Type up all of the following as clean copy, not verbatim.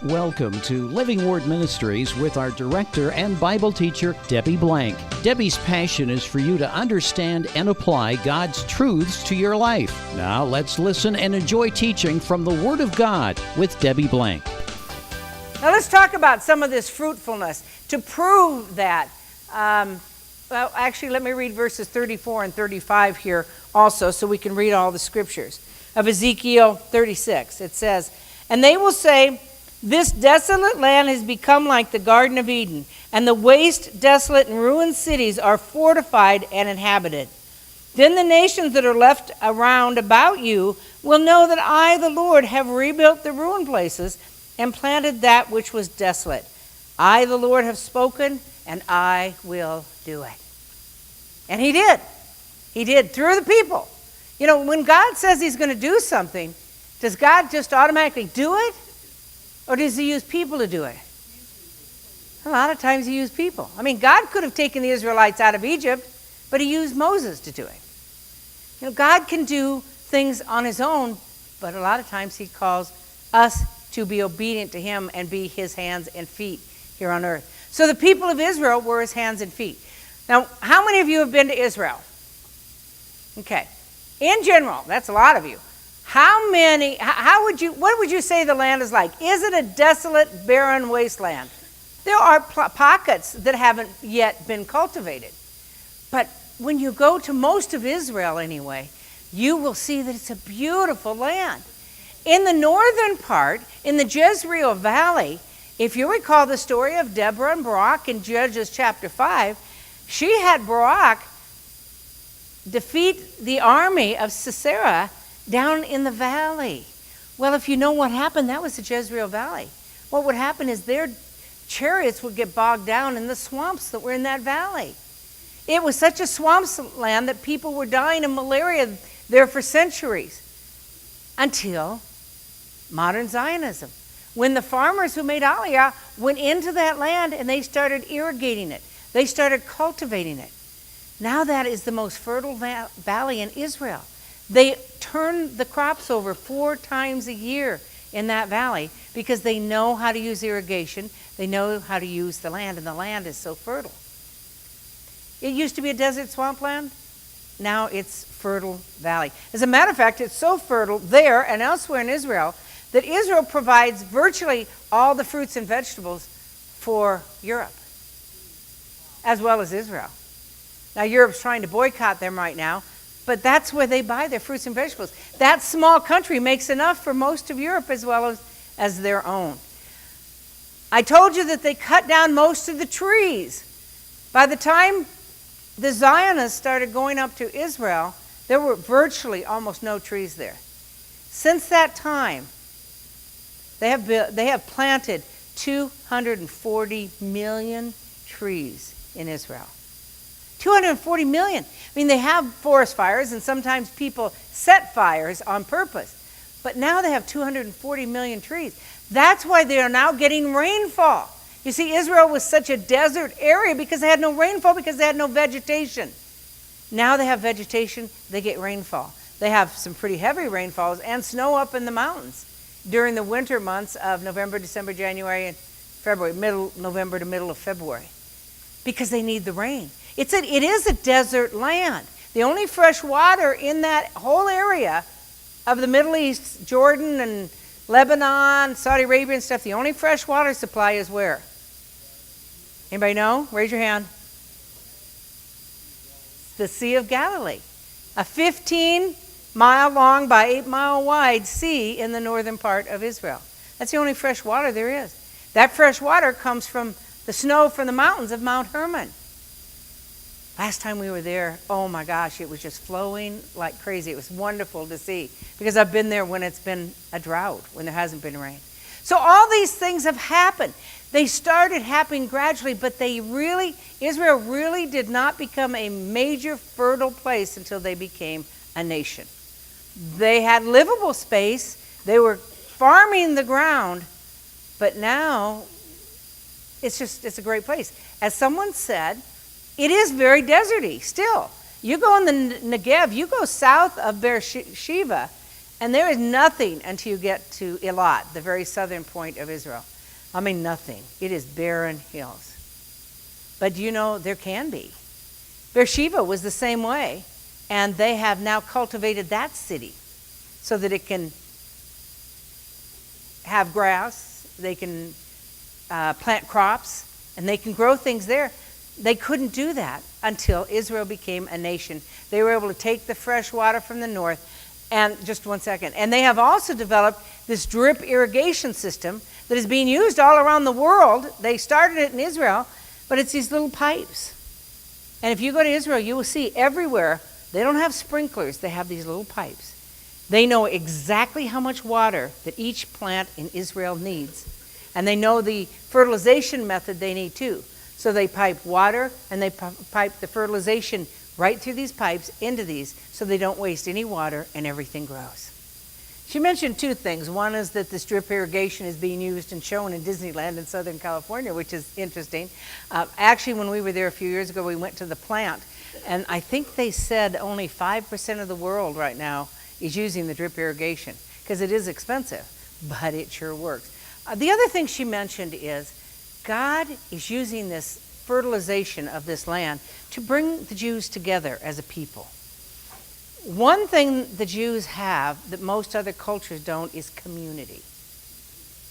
Welcome to Living Word Ministries with our director and Bible teacher, Debbie Blank. Debbie's passion is for you to understand and apply God's truths to your life. Now let's listen and enjoy teaching from the Word of God with Debbie Blank. Now let's talk about some of this fruitfulness to prove that. Well, actually, let me read verses 34 and 35 here also so we can read all the scriptures. Of Ezekiel 36, it says, "And they will say, 'This desolate land has become like the Garden of Eden, and the waste, desolate, and ruined cities are fortified and inhabited. Then the nations that are left around about you will know that I, the Lord, have rebuilt the ruined places and planted that which was desolate. I, the Lord, have spoken, and I will do it.'" And he did. He did through the people. You know, when God says he's going to do something, does God just automatically do it? Or does he use people to do it? A lot of times he used people. I mean, God could have taken the Israelites out of Egypt, but he used Moses to do it. You know, God can do things on his own, but a lot of times he calls us to be obedient to him and be his hands and feet here on earth. So the people of Israel were his hands and feet. Now, how many of you have been to Israel? Okay. In general, that's a lot of you. What would you say the land is like? Is it a desolate, barren wasteland? There are pockets that haven't yet been cultivated. But when you go to most of Israel anyway, you will see that it's a beautiful land. In the northern part, in the Jezreel Valley, if you recall the story of Deborah and Barak in Judges chapter 5, she had Barak defeat the army of Sisera down in the valley. Well, if you know what happened, that was the Jezreel Valley. What would happen is their chariots would get bogged down in the swamps that were in that valley. It was such a swampland that people were dying of malaria there for centuries until modern Zionism. When the farmers who made Aliyah went into that land and they started irrigating it, they started cultivating it. Now that is the most fertile valley in Israel. They turn the crops over 4 times a year in that valley because they know how to use irrigation. They know how to use the land, and the land is so fertile. It used to be a desert swampland. Now it's fertile valley. As a matter of fact, it's so fertile there and elsewhere in Israel that Israel provides virtually all the fruits and vegetables for Europe, as well as Israel. Now, Europe's trying to boycott them right now, but that's where they buy their fruits and vegetables. That small country makes enough for most of Europe as well as their own. I told you that they cut down most of the trees. By the time the Zionists started going up to Israel, there were virtually almost no trees there. Since that time, they have planted 240 million trees in Israel. 240 million. I mean, they have forest fires, and sometimes people set fires on purpose. But now they have 240 million trees. That's why they are now getting rainfall. You see, Israel was such a desert area because they had no rainfall, because they had no vegetation. Now they have vegetation, they get rainfall. They have some pretty heavy rainfalls and snow up in the mountains during the winter months of November, December, January, and February, middle November to middle of February, because they need the rain. It is a desert land. The only fresh water in that whole area of the Middle East, Jordan and Lebanon, Saudi Arabia and stuff, the only fresh water supply is where? Anybody know? Raise your hand. The Sea of Galilee. A 15-mile long by 8-mile wide sea in the northern part of Israel. That's the only fresh water there is. That fresh water comes from the snow from the mountains of Mount Hermon. Last time we were there, oh my gosh, it was just flowing like crazy. It was wonderful to see because I've been there when it's been a drought, when there hasn't been rain. So all these things have happened. They started happening gradually, but Israel really did not become a major fertile place until they became a nation. They had livable space. They were farming the ground, but now it's a great place. As someone said, it is very deserty still. You go in the Negev, you go south of Beersheba, And there is nothing until you get to Eilat, the very southern point of Israel. I mean, nothing. It is barren hills. But do you know there can be? Beersheba was the same way, and they have now cultivated that city so that it can have grass, they can plant crops, and they can grow things there. They couldn't do that until Israel became a nation. They were able to take the fresh water from the north, and just one second. And they have also developed this drip irrigation system that is being used all around the world. They started it in Israel, but it's these little pipes. And if you go to Israel, you will see everywhere, they don't have sprinklers, they have these little pipes. They know exactly how much water that each plant in Israel needs. And they know the fertilization method they need too. So they pipe water and they pipe the fertilization right through these pipes into these so they don't waste any water and everything grows. She mentioned two things. One is that this drip irrigation is being used and shown in Disneyland in Southern California, which is interesting. Actually, when we were there a few years ago, we went to the plant, and I think they said only 5% of the world right now is using the drip irrigation because it is expensive, but it sure works. The other thing she mentioned is God is using this fertilization of this land to bring the Jews together as a people. One thing the Jews have that most other cultures don't is community.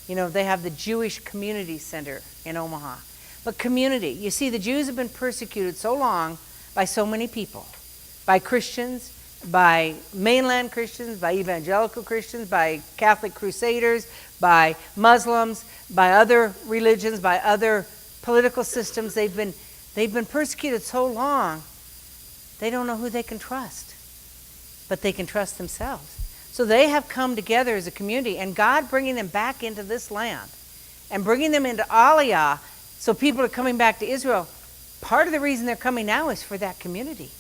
You know, they have the Jewish Community Center in Omaha. But community, you see, the Jews have been persecuted so long by so many people, by Christians, by mainland Christians, by evangelical Christians, by Catholic crusaders, by Muslims, by other religions, by other political systems. They've been persecuted so long, they don't know who they can trust. But they can trust themselves. So they have come together as a community, and God bringing them back into this land and bringing them into Aliyah, so people are coming back to Israel. Part of the reason they're coming now is for that community.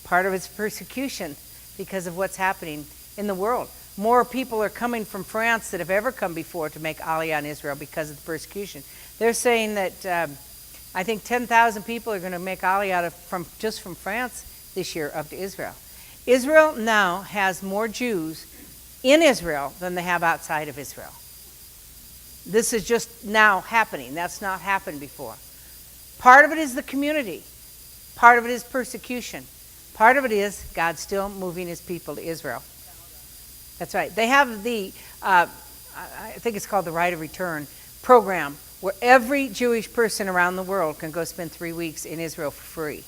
Part of it's persecution because of what's happening in the world. More people are coming from France than have ever come before to make Aliyah in Israel because of the persecution. They're saying that I think 10,000 people are going to make Aliyah just from France this year up to Israel. Israel now has more Jews in Israel than they have outside of Israel. This is just now happening. That's not happened before. Part of it is the community. Part of it is persecution. Part of it is God still moving his people to Israel. That's right. They have the, I think it's called the Right of Return program, where every Jewish person around the world can go spend 3 weeks in Israel for free.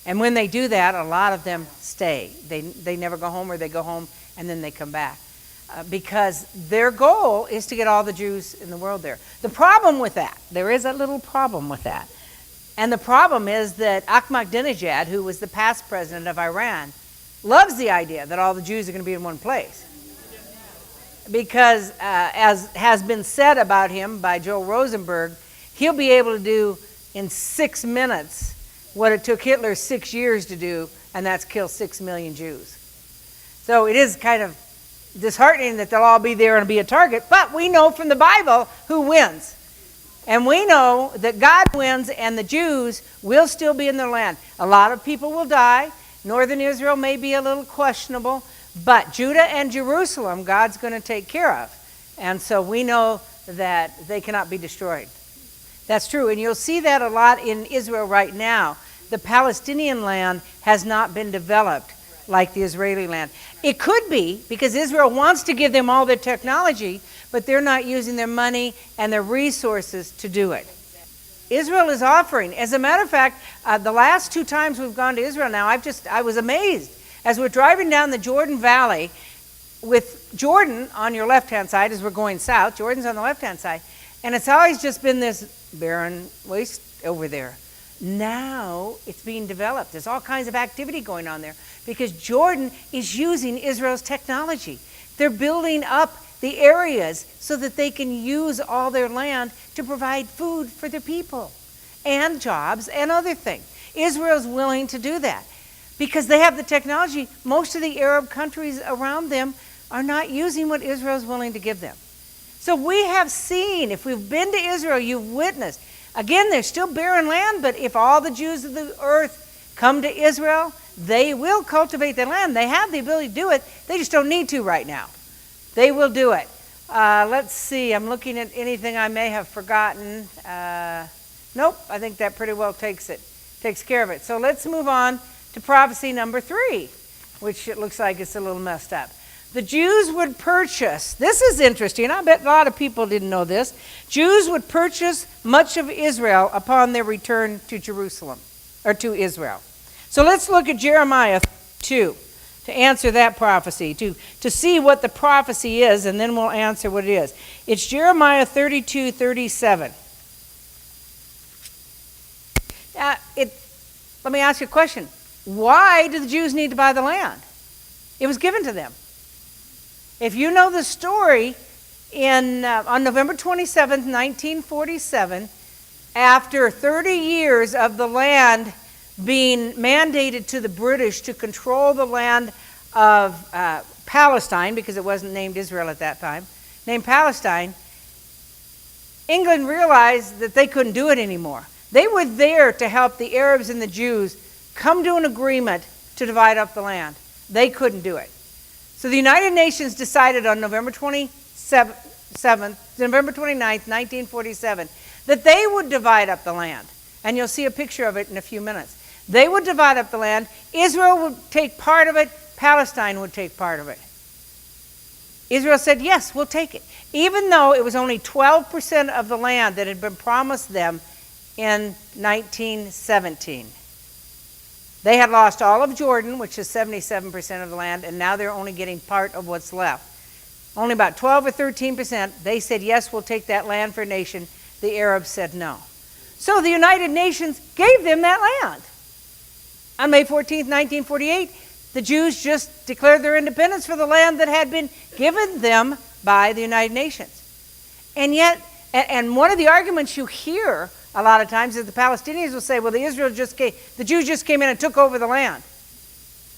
And when they do that, a lot of them stay. They never go home, or they go home and then they come back. Because their goal is to get all the Jews in the world there. The problem with that, there is a little problem with that. And the problem is that Ahmadinejad, who was the past president of Iran, loves the idea that all the Jews are going to be in one place. Because as has been said about him by Joel Rosenberg, he'll be able to do in 6 minutes what it took Hitler 6 years to do, and that's kill 6 million Jews. So it is kind of disheartening that they'll all be there and be a target, but we know from the Bible who wins. And we know that God wins, and the Jews will still be in their land. A lot of people will die. Northern Israel may be a little questionable, but Judah and Jerusalem, God's going to take care of. And so we know that they cannot be destroyed. That's true, and you'll see that a lot in Israel right now. The Palestinian land has not been developed like the Israeli land. It could be because Israel wants to give them all their technology, but they're not using their money and their resources to do it. Israel is offering. As a matter of fact, the last 2 times we've gone to Israel now, I was amazed. As we're driving down the Jordan Valley, with Jordan on your left-hand side as we're going south, Jordan's on the left-hand side, and it's always just been this barren waste over there. Now it's being developed. There's all kinds of activity going on there because Jordan is using Israel's technology. They're building up the areas so that they can use all their land to provide food for their people and jobs and other things. Israel's willing to do that because they have the technology. Most of the Arab countries around them are not using what Israel's willing to give them. So we have seen, if we've been to Israel, you've witnessed. Again, there's still barren land, but if all the Jews of the earth come to Israel, they will cultivate the land. They have the ability to do it. They just don't need to right now. They will do it. Let's see. I'm looking at anything I may have forgotten. Nope. I think that pretty well takes care of it. So let's move on to prophecy number 3, which it looks like it's a little messed up. The Jews would purchase. This is interesting. I bet a lot of people didn't know this. Jews would purchase much of Israel upon their return to Jerusalem, or to Israel. So let's look at Jeremiah 2 to answer that prophecy, to see what the prophecy is, and then we'll answer what it is. It's Jeremiah 32:37. Let me ask you a question. Why do the Jews need to buy the land? It was given to them. If you know the story, on November 27th, 1947, after 30 years of the land being mandated to the British to control the land of Palestine, because it wasn't named Israel at that time, named Palestine, England realized that they couldn't do it anymore. They were there to help the Arabs and the Jews come to an agreement to divide up the land. They couldn't do it. So the United Nations decided on November 29th, 1947, that they would divide up the land. And you'll see a picture of it in a few minutes. They would divide up the land. Israel would take part of it. Palestine would take part of it. Israel said, yes, we'll take it. Even though it was only 12% of the land that had been promised them in 1917. They had lost all of Jordan, which is 77% of the land, and now they're only getting part of what's left. Only about 12 or 13%. They said, yes, we'll take that land for a nation. The Arabs said no. So the United Nations gave them that land. On May 14th, 1948, the Jews just declared their independence for the land that had been given them by the United Nations. And yet, and one of the arguments you hear a lot of times is the Palestinians will say, well, the Jews just came in and took over the land.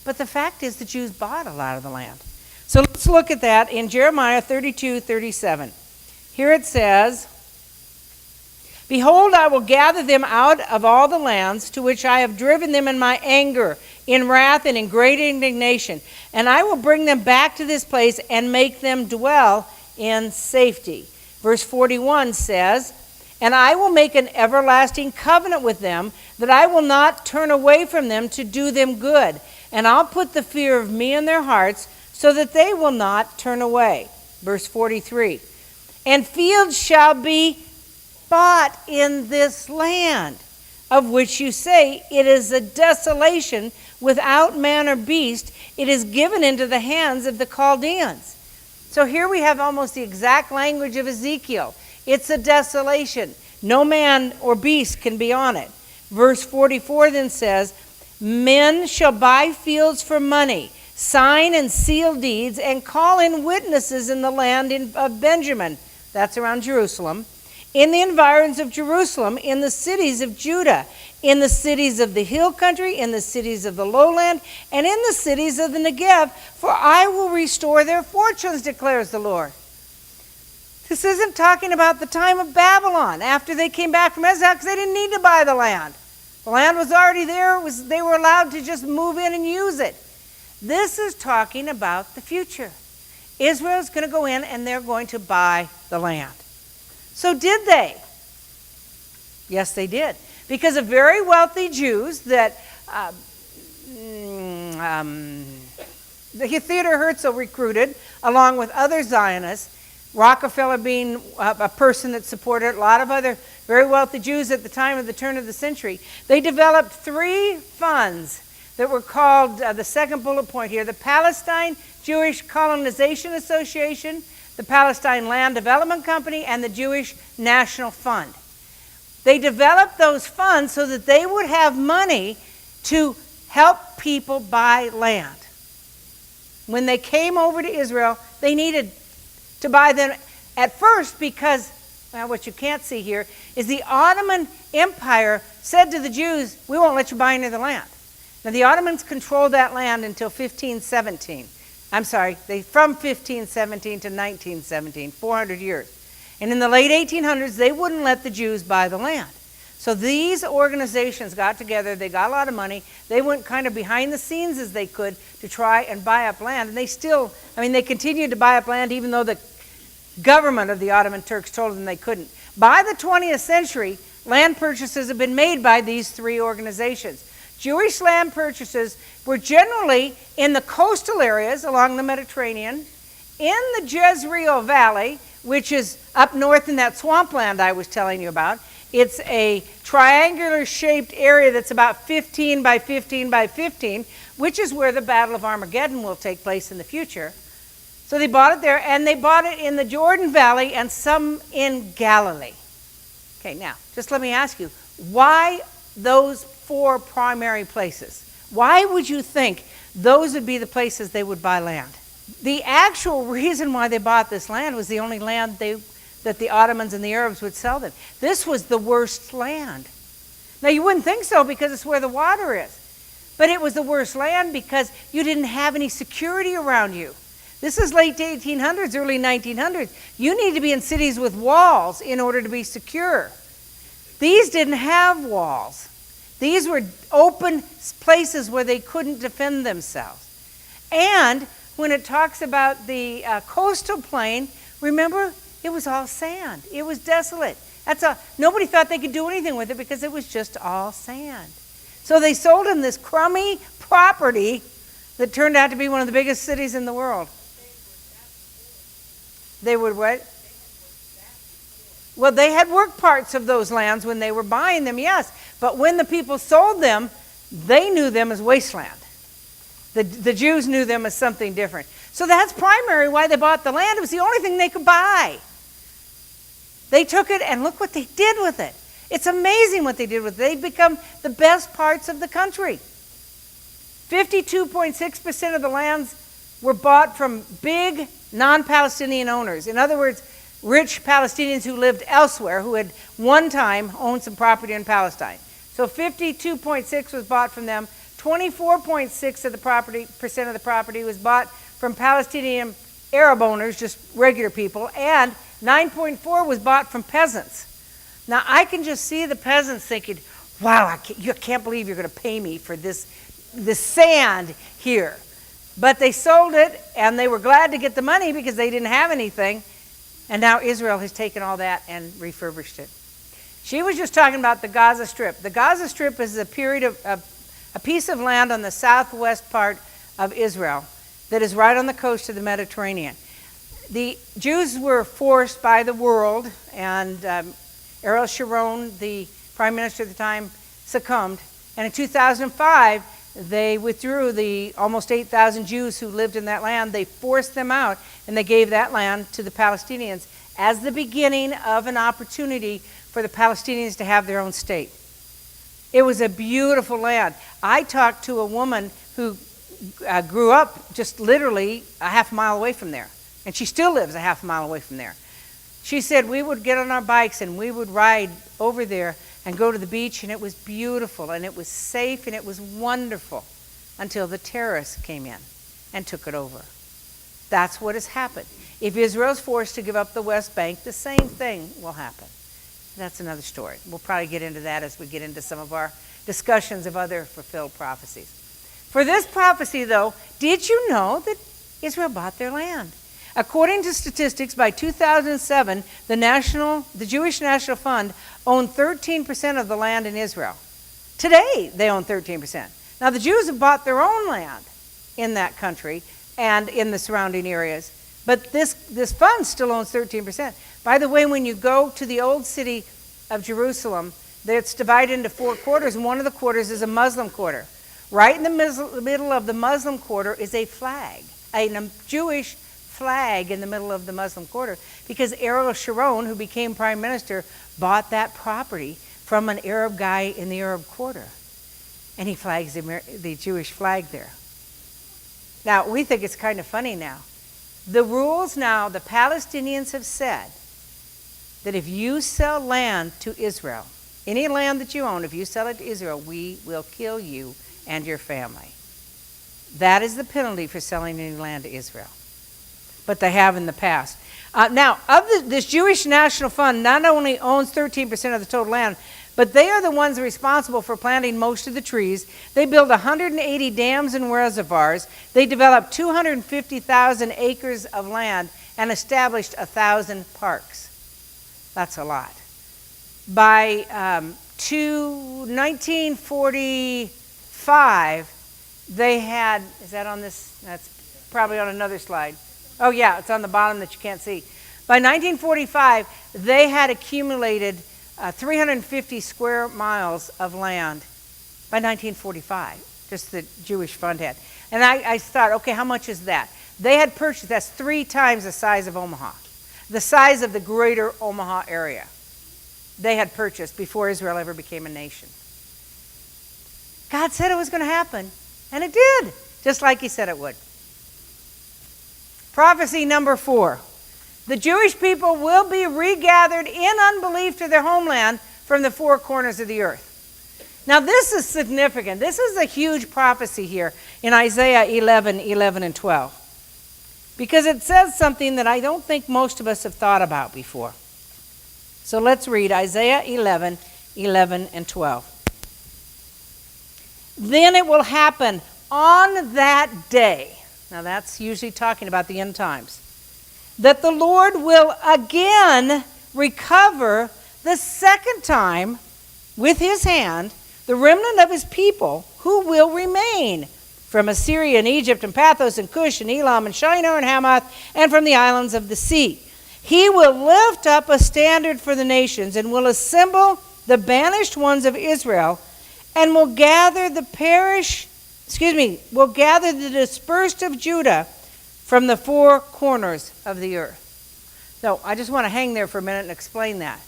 But the fact is the Jews bought a lot of the land. So let's look at that in Jeremiah 32:37. Here it says, behold, I will gather them out of all the lands to which I have driven them in my anger, in wrath, and in great indignation. And I will bring them back to this place and make them dwell in safety. Verse 41 says, and I will make an everlasting covenant with them, that I will not turn away from them to do them good. And I'll put the fear of me in their hearts, so that they will not turn away. Verse 43. And fields shall be bought in this land, of which you say, it is a desolation without man or beast. It is given into the hands of the Chaldeans. So here we have almost the exact language of Ezekiel. It's a desolation. No man or beast can be on it. Verse 44 then says, men shall buy fields for money, sign and seal deeds, and call in witnesses in the land of Benjamin. That's around Jerusalem. In the environs of Jerusalem, in the cities of Judah, in the cities of the hill country, in the cities of the lowland, and in the cities of the Negev, for I will restore their fortunes, declares the Lord. This isn't talking about the time of Babylon, after they came back from exile, because they didn't need to buy the land. The land was already there. They were allowed to just move in and use it. This is talking about the future. Israel's going to go in and they're going to buy the land. So did they? Yes, they did. Because of very wealthy Jews that Theodor Herzl recruited, along with other Zionists, Rockefeller being a person that supported a lot of other very wealthy Jews at the time of the turn of the century, they developed 3 funds that were called, the second bullet point here, the Palestine Jewish Colonization Association, the Palestine Land Development Company, and the Jewish National Fund. They developed those funds so that they would have money to help people buy land. When they came over to Israel, they needed to buy them at first because, well, what you can't see here is the Ottoman Empire said to the Jews, we won't let you buy any of the land. Now the Ottomans controlled that land until 1517. From 1517 to 1917, 400 years. And in the late 1800s, they wouldn't let the Jews buy the land. So these organizations got together, they got a lot of money, they went kind of behind the scenes as they could to try and buy up land, and they continued to buy up land even though the government of the Ottoman Turks told them they couldn't. By the 20th century, land purchases have been made by these three organizations. Jewish land purchases were generally in the coastal areas along the Mediterranean, in the Jezreel Valley, which is up north in that swampland I was telling you about. It's a triangular shaped area that's about 15 by 15 by 15, which is where the Battle of Armageddon will take place in the future. So they bought it there, and they bought it in the Jordan Valley and some in Galilee. Okay, now, just let me ask you, why those four primary places? Why would you think those would be the places they would buy land? The actual reason why they bought this land was the only land that the Ottomans and the Arabs would sell them. This was the worst land. Now, you wouldn't think so because it's where the water is. But it was the worst land because you didn't have any security around you. This is late 1800s, early 1900s. You need to be in cities with walls in order to be secure. These didn't have walls. These were open places where they couldn't defend themselves. And when it talks about the coastal plain, remember, it was all sand. It was desolate. Nobody thought they could do anything with it because it was just all sand. So they sold him this crummy property that turned out to be one of the biggest cities in the world. They would what? Well, they had worked parts of those lands when they were buying them, yes. But when the people sold them, they knew them as wasteland. The Jews knew them as something different. So that's primary why they bought the land. It was the only thing they could buy. They took it, and look what they did with it. It's amazing what they did with it. They've become the best parts of the country. 52.6% of the lands were bought from big non-Palestinian owners. In other words, rich Palestinians who lived elsewhere, who had one time owned some property in Palestine. So 52.6 was bought from them. 24.6% of the property was bought from Palestinian Arab owners, just regular people, and 9.4 was bought from peasants. Now I can just see the peasants thinking, wow, you can't believe you're going to pay me for this sand here. But they sold it, and they were glad to get the money because they didn't have anything. And now Israel has taken all that and refurbished it. She was just talking about the Gaza Strip. The Gaza Strip is a piece of land on the southwest part of Israel that is right on the coast of the Mediterranean. The Jews were forced by the world, and Ariel Sharon, the prime minister at the time, succumbed. And in 2005, they withdrew the almost 8,000 Jews who lived in that land. They forced them out, and they gave that land to the Palestinians as the beginning of an opportunity for the Palestinians to have their own state. It was a beautiful land. I talked to a woman who grew up just literally a half mile away from there, and she still lives a half mile away from there. She said we would get on our bikes and we would ride over there and go to the beach, and it was beautiful, and it was safe, and it was wonderful until the terrorists came in and took it over. That's what has happened. If Israel's forced to give up the West Bank, the same thing will happen. That's another story. We'll probably get into that as we get into some of our discussions of other fulfilled prophecies. For this prophecy, though, did you know that Israel bought their land? According to statistics, by 2007, the Jewish National Fund owned 13% of the land in Israel. Today, they own 13%. Now, the Jews have bought their own land in that country and in the surrounding areas, but this fund still owns 13%. By the way, when you go to the old city of Jerusalem, it's divided into 4 quarters, and one of the quarters is a Muslim quarter. Right in the middle of the Muslim quarter is a flag, a Jewish flag in the middle of the Muslim quarter, because Ariel Sharon, who became prime minister, bought that property from an Arab guy in the Arab quarter, and he flags the Jewish flag there. Now, we think it's kind of funny now. The rules now, the Palestinians have said that if you sell land to Israel, any land that you own, if you sell it to Israel, we will kill you and your family. That is the penalty for selling any land to Israel. But they have in the past. Now, this Jewish National Fund not only owns 13% of the total land, But they are the ones responsible for planting most of the trees. They built 180 dams and reservoirs. They developed 250,000 acres of land and established 1,000 parks. That's a lot. By 1945, they had, is that on this? That's probably on another slide. Oh yeah, it's on the bottom that you can't see. By 1945, they had accumulated 350 square miles of land. By 1945, just the Jewish fund had. And I thought, okay, how much is that? They had purchased, that's 3 times the size of Omaha, the size of the greater Omaha area. They had purchased before Israel ever became a nation. God said it was going to happen, and it did, just like he said it would. Prophecy number 4. The Jewish people will be regathered in unbelief to their homeland from the 4 corners of the earth. Now this is significant. This is a huge prophecy here in Isaiah 11 and 12. Because it says something that I don't think most of us have thought about before. So let's read Isaiah 11 and 12. Then it will happen on that day. Now that's usually talking about the end times. That the Lord will again recover the second time with his hand the remnant of his people who will remain from Assyria and Egypt and Pathros and Cush and Elam and Shinar and Hamath and from the islands of the sea. He will lift up a standard for the nations and will assemble the banished ones of Israel and will gather the dispersed of Judah from the 4 corners of the earth. So I just want to hang there for a minute and explain that.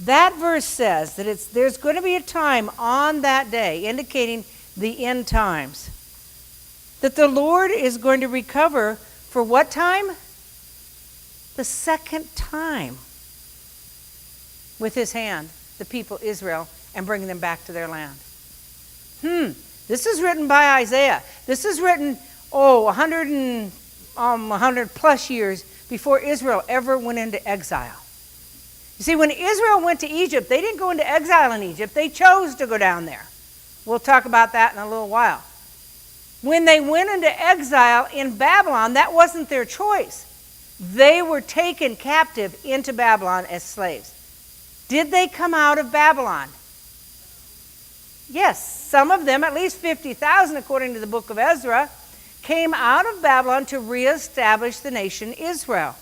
That verse says that there's going to be a time on that day, indicating the end times, that the Lord is going to recover for what time? The second time with his hand, the people Israel, and bring them back to their land. This is written by Isaiah. This is written, 100 plus years before Israel ever went into exile. You see, when Israel went to Egypt, they didn't go into exile in Egypt. They chose to go down there. We'll talk about that in a little while. When they went into exile in Babylon, that wasn't their choice. They were taken captive into Babylon as slaves. Did they come out of Babylon? Yes, some of them, at least 50,000 according to the book of Ezra, came out of Babylon to reestablish the nation Israel.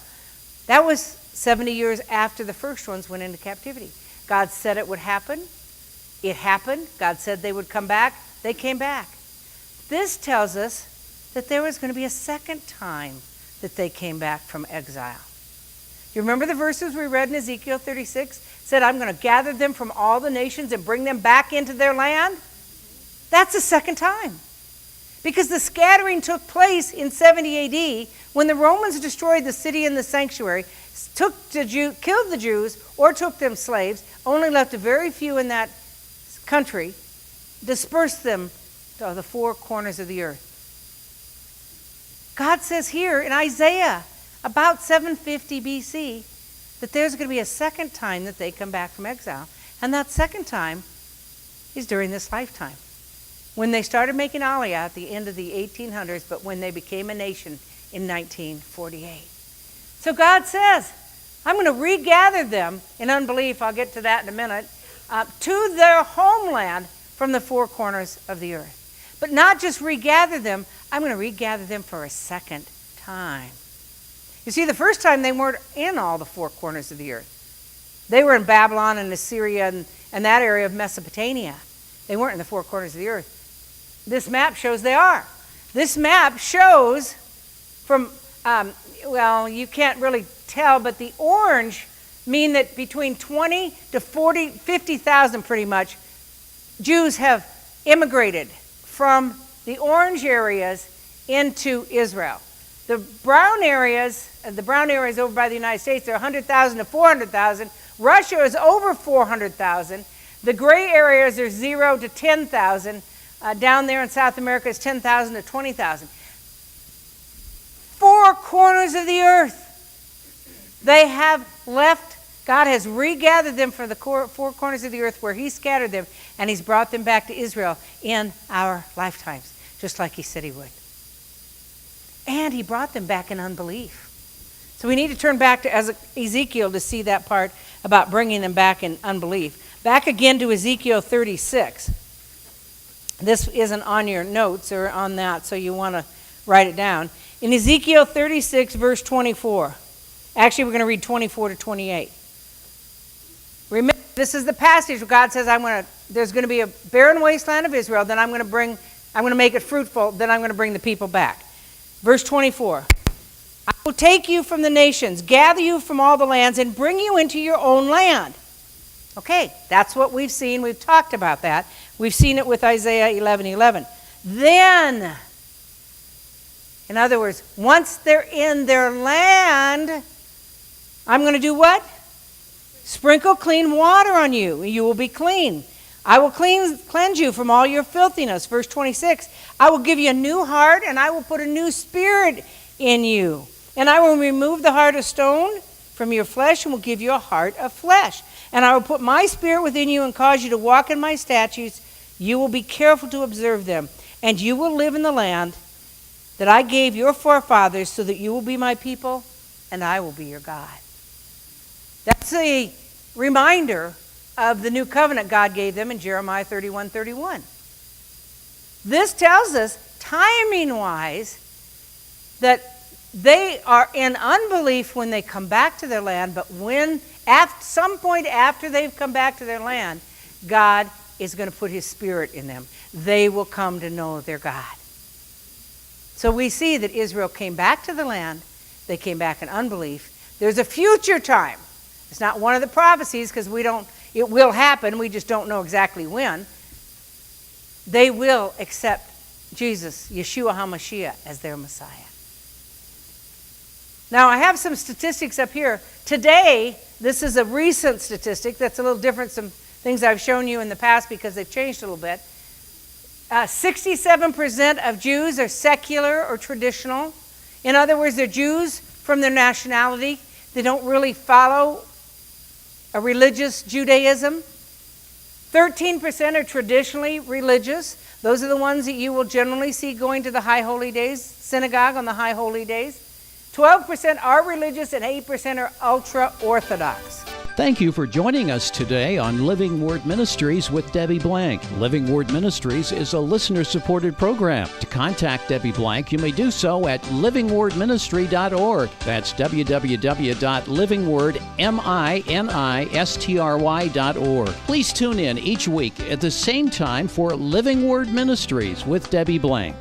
That was 70 years after the first ones went into captivity. God said it would happen. It happened. God said they would come back. They came back. This tells us that there was going to be a second time that they came back from exile. You remember the verses we read in Ezekiel 36? It said, I'm going to gather them from all the nations and bring them back into their land. That's the second time. Because the scattering took place in 70 AD when the Romans destroyed the city and the sanctuary, killed the Jews or took them slaves, only left a very few in that country, dispersed them to the 4 corners of the earth. God says here in Isaiah about 750 BC that there's going to be a second time that they come back from exile. And that second time is during this lifetime. When they started making Aliyah at the end of the 1800s, but when they became a nation in 1948. So God says, I'm going to regather them in unbelief, I'll get to that in a minute, to their homeland from the 4 corners of the earth. But not just regather them, I'm going to regather them for a second time. You see, the first time they weren't in all the 4 corners of the earth. They were in Babylon and Assyria and that area of Mesopotamia. They weren't in the 4 corners of the earth. This map shows they are. This map shows from, you can't really tell, but the orange mean that between 20 to 50,000 pretty much, Jews have immigrated from the orange areas into Israel. The brown areas over by the United States, they're 100,000 to 400,000. Russia is over 400,000. The gray areas are 0 to 10,000. Down there in South America is 10,000 to 20,000. 4 corners of the earth. They have left God has regathered them from the four corners of the earth where he scattered them, and he's brought them back to Israel in our lifetimes, just like he said he would. And he brought them back in unbelief. So we need to turn back to Ezekiel to see that part about bringing them back in unbelief. Back again to Ezekiel 36. This isn't on your notes or on that, so you want to write it down. In Ezekiel 36, verse 24. Actually, we're going to read 24 to 28. Remember, this is the passage where God says, there's going to be a barren wasteland of Israel, then I'm going to make it fruitful, then I'm going to bring the people back. Verse 24. I will take you from the nations, gather you from all the lands, and bring you into your own land. Okay, that's what we've seen. We've talked about that. We've seen it with Isaiah 11:11. Then, in other words, once they're in their land, I'm going to do what? Sprinkle clean water on you, and you will be clean. I will cleanse you from all your filthiness. Verse 26, I will give you a new heart, and I will put a new spirit in you. And I will remove the heart of stone from your flesh, and will give you a heart of flesh. And I will put my spirit within you and cause you to walk in my statutes. You will be careful to observe them, and you will live in the land that I gave your forefathers, so that you will be my people, and I will be your God. That's a reminder of the new covenant God gave them in Jeremiah 31:31. This tells us, timing-wise, that they are in unbelief when they come back to their land, but when at some point after they've come back to their land, God is going to put his spirit in them. They will come to know their God. So we see that Israel came back to the land. They came back in unbelief. There's a future time. It's not one of the prophecies because it will happen. We just don't know exactly when. They will accept Jesus, Yeshua HaMashiach, as their Messiah. Now, I have some statistics up here. Today, this is a recent statistic that's a little different from things I've shown you in the past because they've changed a little bit. 67% of Jews are secular or traditional. In other words, they're Jews from their nationality. They don't really follow a religious Judaism. 13% are traditionally religious. Those are the ones that you will generally see going to the High Holy Days, synagogue on the High Holy Days. 12% are religious and 8% are ultra-Orthodox. Thank you for joining us today on Living Word Ministries with Debbie Blank. Living Word Ministries is a listener-supported program. To contact Debbie Blank, you may do so at livingwordministry.org. That's www.livingwordministry.org. Please tune in each week at the same time for Living Word Ministries with Debbie Blank.